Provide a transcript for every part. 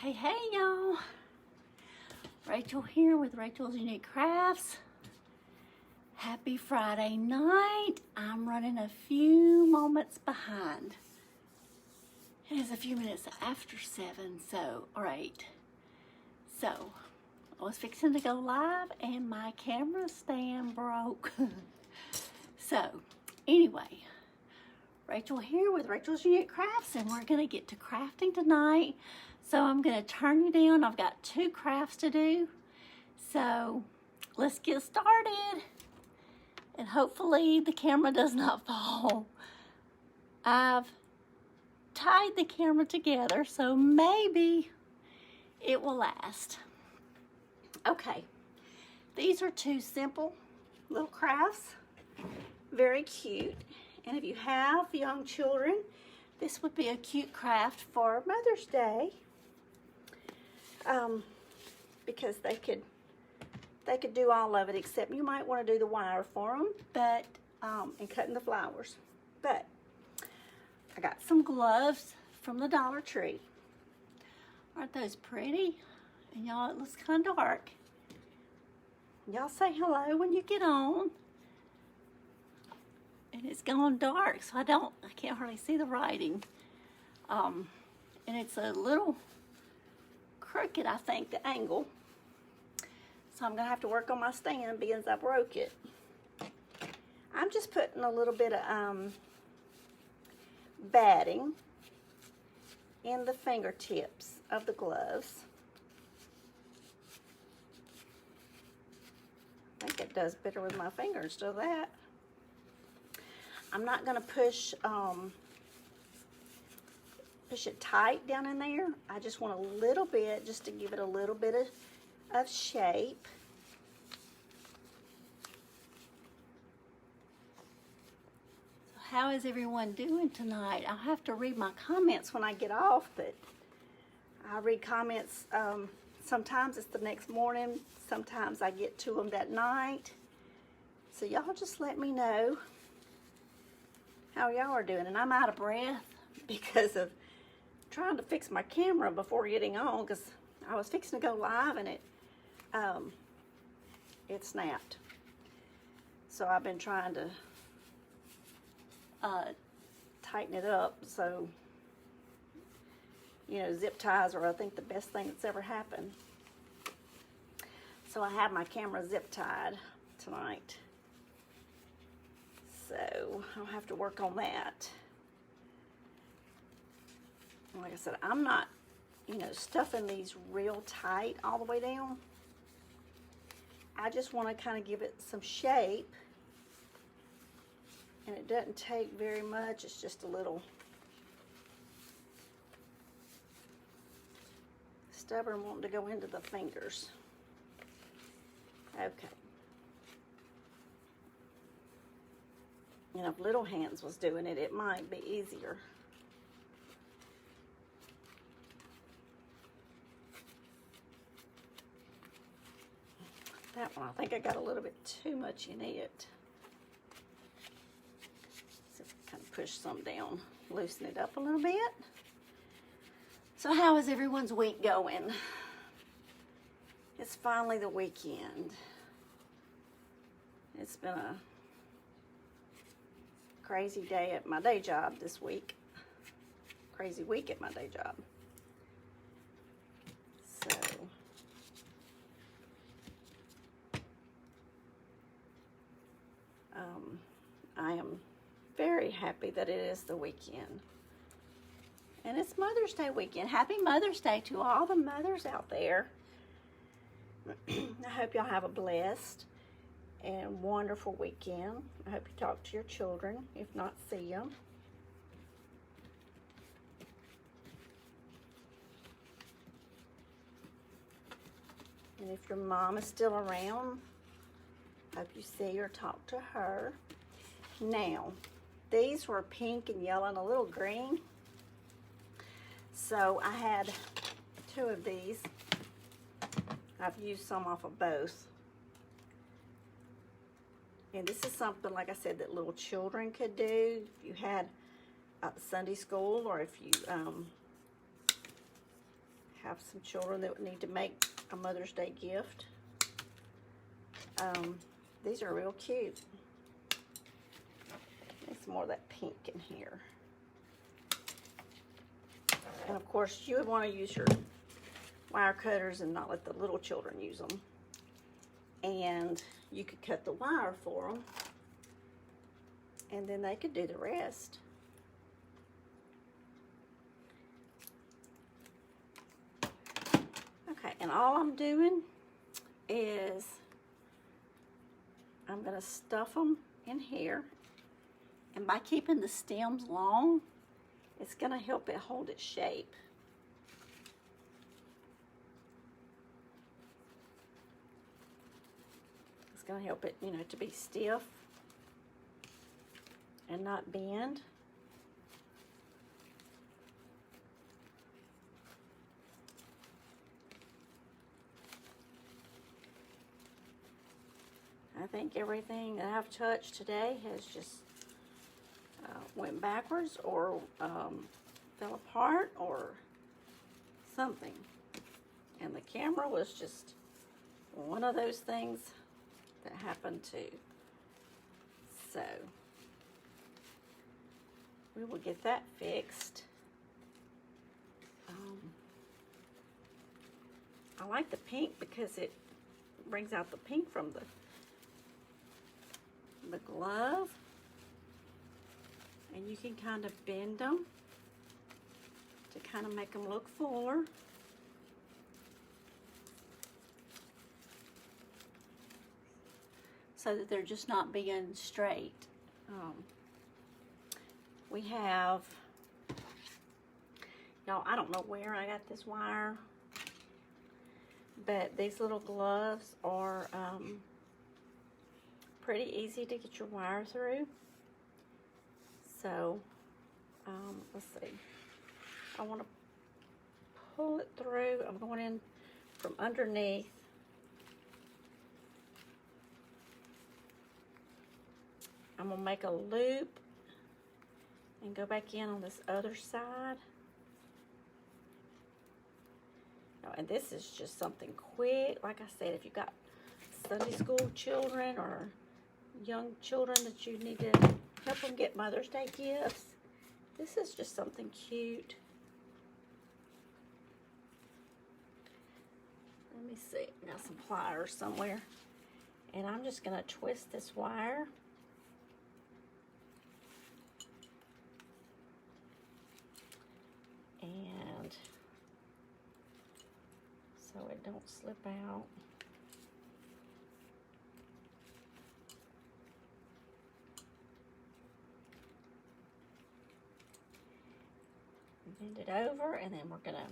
Hey y'all, Rachel here with Rachel's Unique Crafts. Happy Friday night. I'm running a few moments behind. It is a few minutes after 7, or 8. So, I was fixing to go live and my camera stand broke. So, anyway, Rachel here with Rachel's Unique Crafts, and we're gonna get to crafting tonight. So I'm gonna turn you down. I've got 2 crafts to do. So let's get started. And hopefully the camera does not fall. I've tied the camera together, so maybe it will last. Okay, these are 2 simple little crafts, very cute. And if you have young children, this would be a cute craft for Mother's Day, because they could do all of it, except you might want to do the wire for them, but and cutting the flowers. But I got some gloves from the Dollar Tree. Aren't those pretty? And y'all, it looks kind of dark. Y'all say hello when you get on. And it's gone dark, so I can't hardly see the writing. And it's a little crooked, I think, the angle. So I'm gonna have to work on my stand because I broke it. I'm just putting a little bit of batting in the fingertips of the gloves. I think it does better with my fingers, does that? I'm not gonna push it tight down in there. I just want a little bit, just to give it a little bit of shape. So how is everyone doing tonight? I'll have to read my comments when I get off, but I read comments, sometimes it's the next morning, sometimes I get to them that night. So y'all just let me know how y'all are doing. And I'm out of breath because of trying to fix my camera before getting on, because I was fixing to go live and it snapped. So I've been trying to tighten it up. So, you know, zip ties are, I think, the best thing that's ever happened. So I have my camera zip tied tonight. So I'll have to work on that. Like I said, I'm not, stuffing these real tight all the way down. I just want to kind of give it some shape. And it doesn't take very much. It's just a little stubborn wanting to go into the fingers. Okay. And if little hands was doing it, it might be easier. That one, I think I got a little bit too much in it. So kind of push some down, loosen it up a little bit. So how is everyone's week going? It's finally the weekend. It's been a crazy day at my day job this week. Crazy week at my day job. So I am very happy that it is the weekend. And it's Mother's Day weekend. Happy Mother's Day to all the mothers out there. I hope y'all have a blessed and wonderful weekend. I hope you talk to your children, if not see them. And if your mom is still around, hope you see or talk to her. Now, these were pink and yellow and a little green. So I had 2 of these. I've used some off of both. And this is something, like I said, that little children could do. If you had Sunday school, or if you have some children that would need to make a Mother's Day gift. These are real cute. There's more of that pink in here. And of course, you would want to use your wire cutters and not let the little children use them. And you could cut the wire for them, and then they could do the rest. Okay, and all I'm doing is I'm going to stuff them in here, and by keeping the stems long, it's going to help it hold its shape. It's going to help it, you know, to be stiff and not bend. I think everything that I've touched today has just went backwards or fell apart or something. And the camera was just one of those things that happened too. So we will get that fixed. I like the pink because it brings out the pink from the glove, and you can kind of bend them to kind of make them look fuller. So that they're just not being straight. We have, y'all, I don't know where I got this wire, but these little gloves are pretty easy to get your wire through. So, let's see. I want to pull it through. I'm going in from underneath. I'm going to make a loop and go back in on this other side. Oh, and this is just something quick. Like I said, if you've got Sunday school children or young children that you need to help them get Mother's Day gifts, this is just something cute. Let me see. I got some pliers somewhere. And I'm just going to twist this wire. And so it don't slip out. Bend it over, and then we're gonna,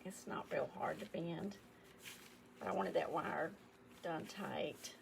it's not real hard to bend, but I wanted that wire done tight.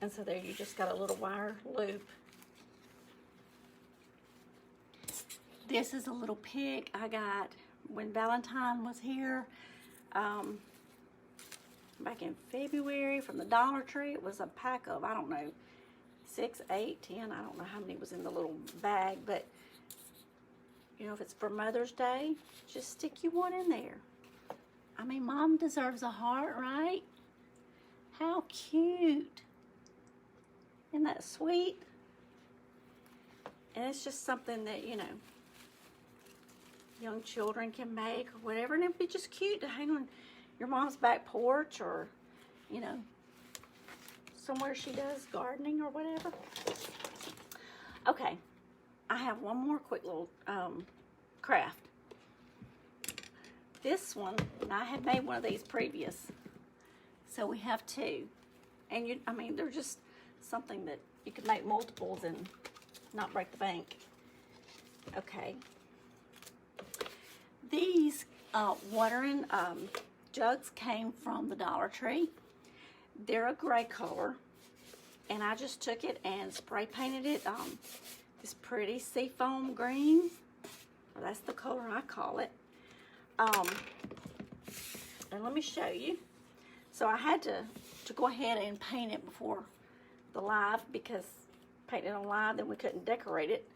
And so there you just got a little wire loop. This is a little pick I got when Valentine was here back in February from the Dollar Tree. It was a pack of, I don't know, 6, 8, 10. I don't know how many was in the little bag, but you know, if it's for Mother's Day, just stick you one in there. I mean, Mom deserves a heart, right? How cute. Isn't that sweet? And it's just something that, you know, young children can make or whatever. And it'd be just cute to hang on your mom's back porch, or, you know, somewhere she does gardening or whatever. Okay, I have one more quick little craft. This one, and I had made one of these previous, so we have two. And you, I mean, they're just something that you could make multiples and not break the bank. Okay. These watering jugs came from the Dollar Tree. They're a gray color, and I just took it and spray painted it this pretty seafoam green. Well, that's the color I call it. And let me show you. So I had to go ahead and paint it before the live, because painting it on live, then we couldn't decorate it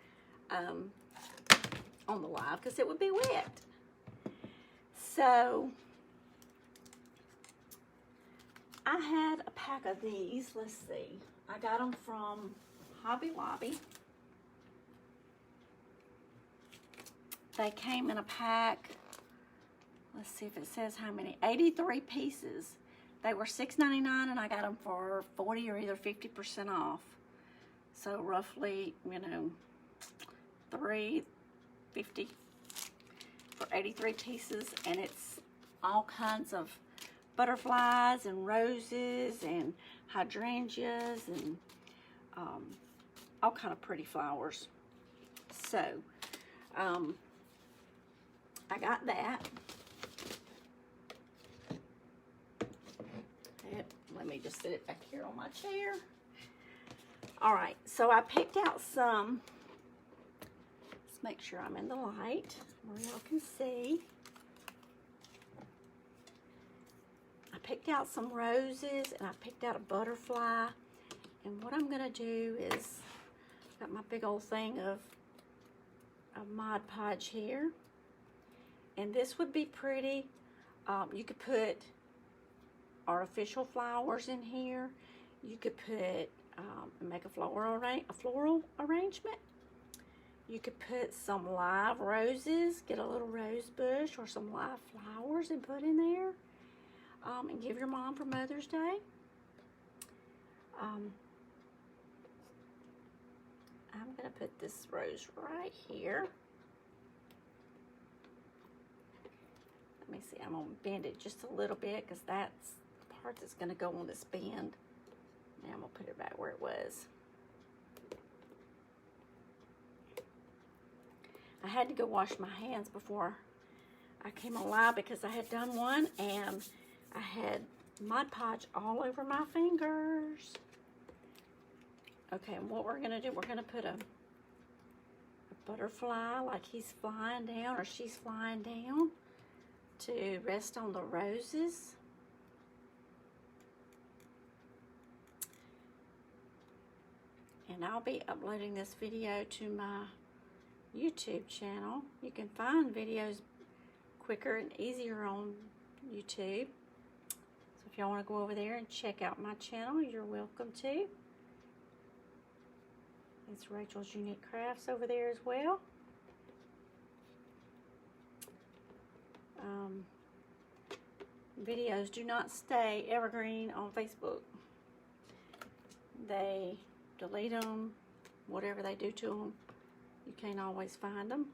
on the live because it would be wet. So I had a pack of these. Let's see. I got them from Hobby Lobby. They came in a pack. Let's see if it says how many. 83 pieces. They were $6.99 and I got them for 40 or either 50% off. So roughly, you know, $3.50 for 83 pieces, and it's all kinds of butterflies and roses and hydrangeas and all kind of pretty flowers. So I got that. Let me just sit it back here on my chair. All right, so I picked out some. Let's make sure I'm in the light where y'all can see. I picked out some roses and I picked out a butterfly. And what I'm gonna do is, got my big old thing of Mod Podge here. And this would be pretty. You could put artificial flowers in here. You could put, make a floral arrangement. You could put some live roses, get a little rose bush or some live flowers and put in there, and give your mom for Mother's Day. I'm gonna put this rose right here. Let me see, I'm gonna bend it just a little bit because that's the part that's gonna go on this bend. Now I'm gonna put it back where it was. I had to go wash my hands before I came on live because I had done one and I had Mod Podge all over my fingers. Okay, and what we're gonna do, we're gonna put a butterfly like he's flying down or she's flying down to rest on the roses. And I'll be uploading this video to my YouTube channel. You can find videos quicker and easier on YouTube. So if y'all want to go over there and check out my channel, you're welcome to. It's Rachel's Unique Crafts over there as well. Videos do not stay evergreen on Facebook. They delete them, whatever they do to them. You can't always find them.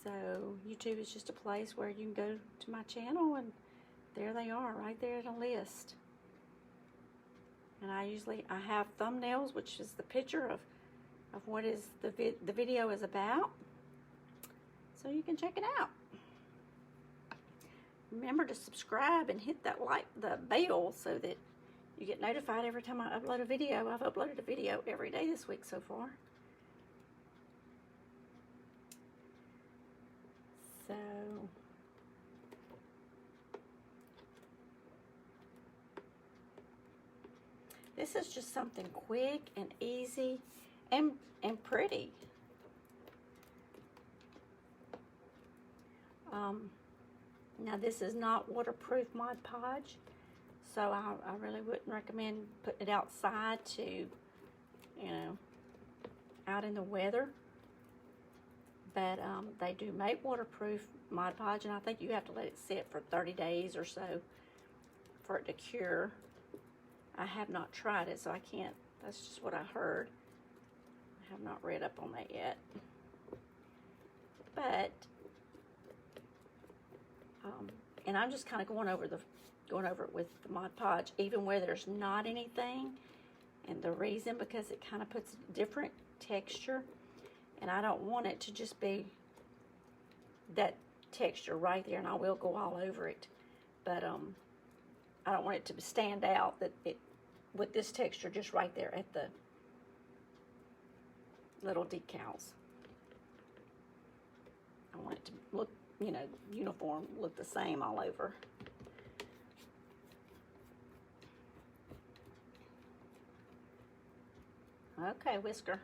So YouTube is just a place where you can go to my channel and there they are, right there in a list. And I have thumbnails, which is the picture of what is the video is about. So you can check it out. Remember to subscribe and hit that the bell so that you get notified every time I upload a video. I've uploaded a video every day this week so far. So this is just something quick and easy and pretty. Now this is not waterproof Mod Podge, so I really wouldn't recommend putting it outside to, you know, out in the weather. But they do make waterproof Mod Podge, and I think you have to let it sit for 30 days or so for it to cure. I have not tried it, so I can't. That's just what I heard. I have not read up on that yet. But and I'm just kind of going over it with the Mod Podge, even where there's not anything. And the reason, because it kind of puts a different texture, and I don't want it to just be that texture right there, and I will go all over it. But I don't want it to stand out that it with this texture just right there at the little decals. I want it to look, you know, uniform, look the same all over. Okay, Whisker.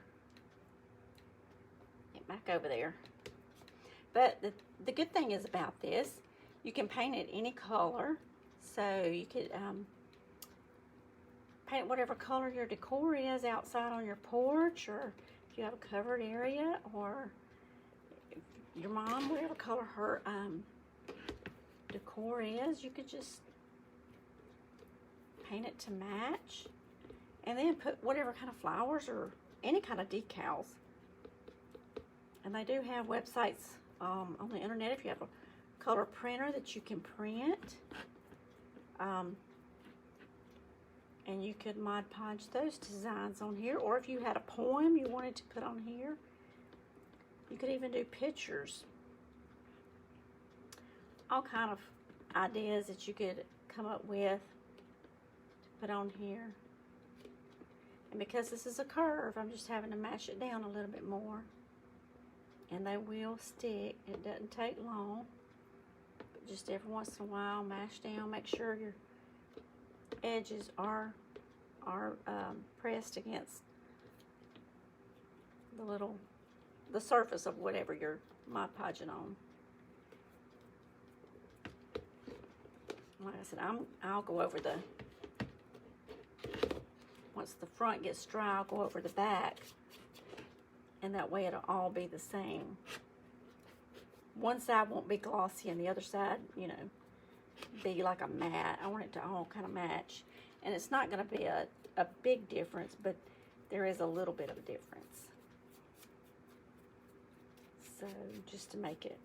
Get back over there. But the good thing is about this, you can paint it any color. So you could paint whatever color your decor is outside on your porch, or if you have a covered area, or if your mom, whatever color her decor is, you could just paint it to match, and then put whatever kind of flowers or any kind of decals. And they do have websites on the internet if you have a color printer that you can print. And you could Mod Podge those designs on here, or if you had a poem you wanted to put on here, you could even do pictures. All kind of ideas that you could come up with to put on here. And because this is a curve, I'm just having to mash it down a little bit more. And they will stick. It doesn't take long. But just every once in a while, mash down. Make sure your edges are pressed against the surface of whatever you're Mod Podging on. Like I said, I'll go over once the front gets dry, I'll go over the back, and that way it'll all be the same. One side won't be glossy and the other side, you know, be like a matte. I want it to all kind of match. And it's not going to be a big difference, but there is a little bit of a difference. So just to make it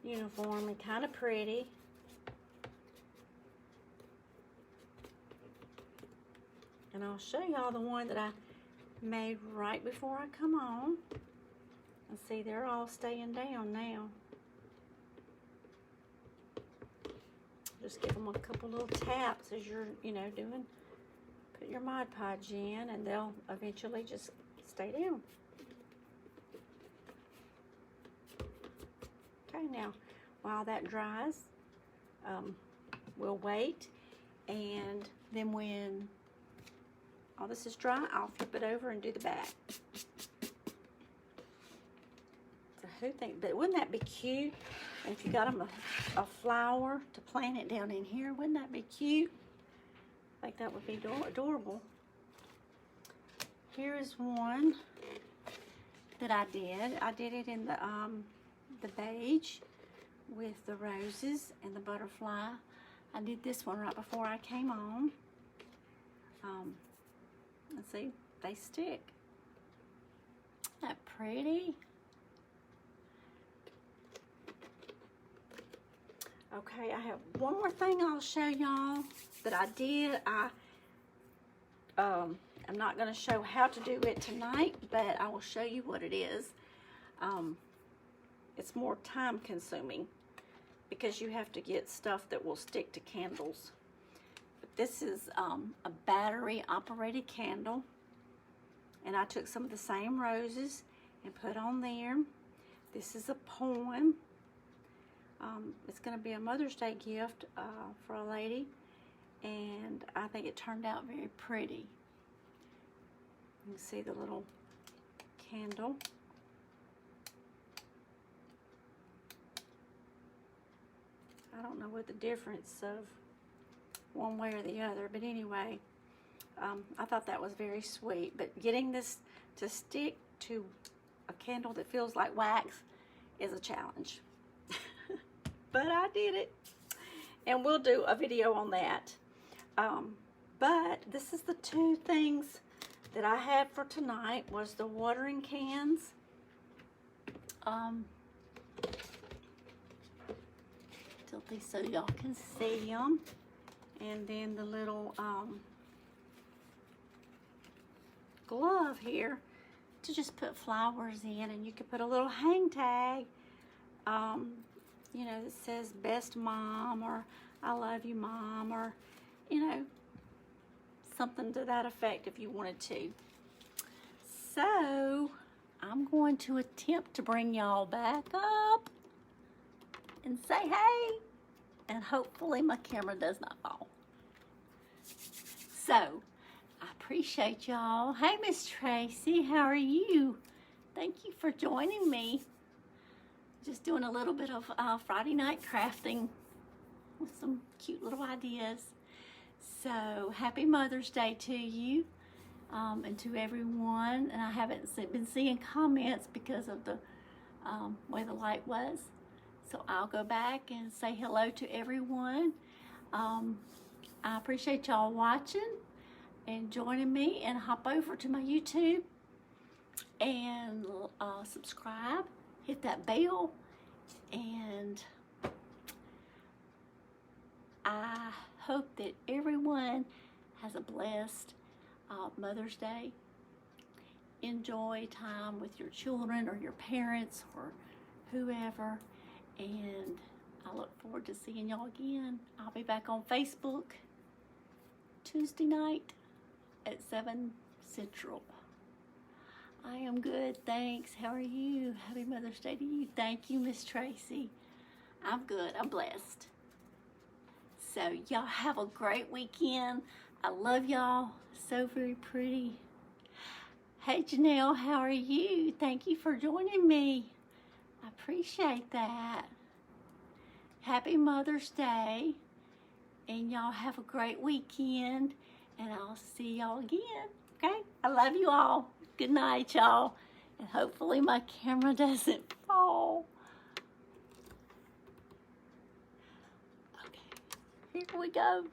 uniform and kind of pretty. And I'll show y'all the one that I made right before I come on. And see, they're all staying down now. Just give them a couple little taps as you're, put your Mod Podge in, and they'll eventually just stay down. Okay, now, while that dries, we'll wait, and then when all this is dry, I'll flip it over and do the back. So who thinks, but wouldn't that be cute? And if you got them a flower to plant it down in here, wouldn't that be cute? I think that would be adorable. Here is one that I did. I did it in the beige with the roses and the butterfly. I did this one right before I came on. Let's see, they stick. Isn't that pretty? Okay, I have one more thing I'll show y'all that I did. I'm not going to show how to do it tonight, but I will show you what it is. It's more time consuming because you have to get stuff that will stick to candles. But this is a battery operated candle, and I took some of the same roses and put on there. This is a poem. It's going to be a Mother's Day gift for a lady, and I think it turned out very pretty. You can see the little candle. I don't know what the difference of one way or the other, but anyway, I thought that was very sweet. But getting this to stick to a candle that feels like wax is a challenge. But I did it, and we'll do a video on that. But this is the two things that I had for tonight, was the watering cans. Tilt these so y'all can see them. And then the little glove here to just put flowers in, and you could put a little hang tag, that says best mom, or I love you mom, or something to that effect if you wanted to. So I'm going to attempt to bring y'all back up and say hey, and hopefully my camera does not fall. So appreciate y'all. Hey, Miss Tracy, how are you? Thank you for joining me. Just doing a little bit of Friday night crafting with some cute little ideas. So, happy Mother's Day to you and to everyone. And I haven't been seeing comments because of the way the light was. So, I'll go back and say hello to everyone. I appreciate y'all watching and joining me, and hop over to my YouTube and subscribe, hit that bell, and I hope that everyone has a blessed Mother's Day. Enjoy time with your children or your parents or whoever, and I look forward to seeing y'all again. I'll be back on Facebook Tuesday night at 7 Central. I am good, thanks. How are you? Happy Mother's Day to you. Thank you, Miss Tracy. I'm good, I'm blessed. So y'all have a great weekend. I love y'all, so very pretty. Hey Janelle, how are you? Thank you for joining me. I appreciate that. Happy Mother's Day. And y'all have a great weekend. And I'll see y'all again. Okay? I love you all. Good night, y'all. And hopefully my camera doesn't fall. Okay. Here we go.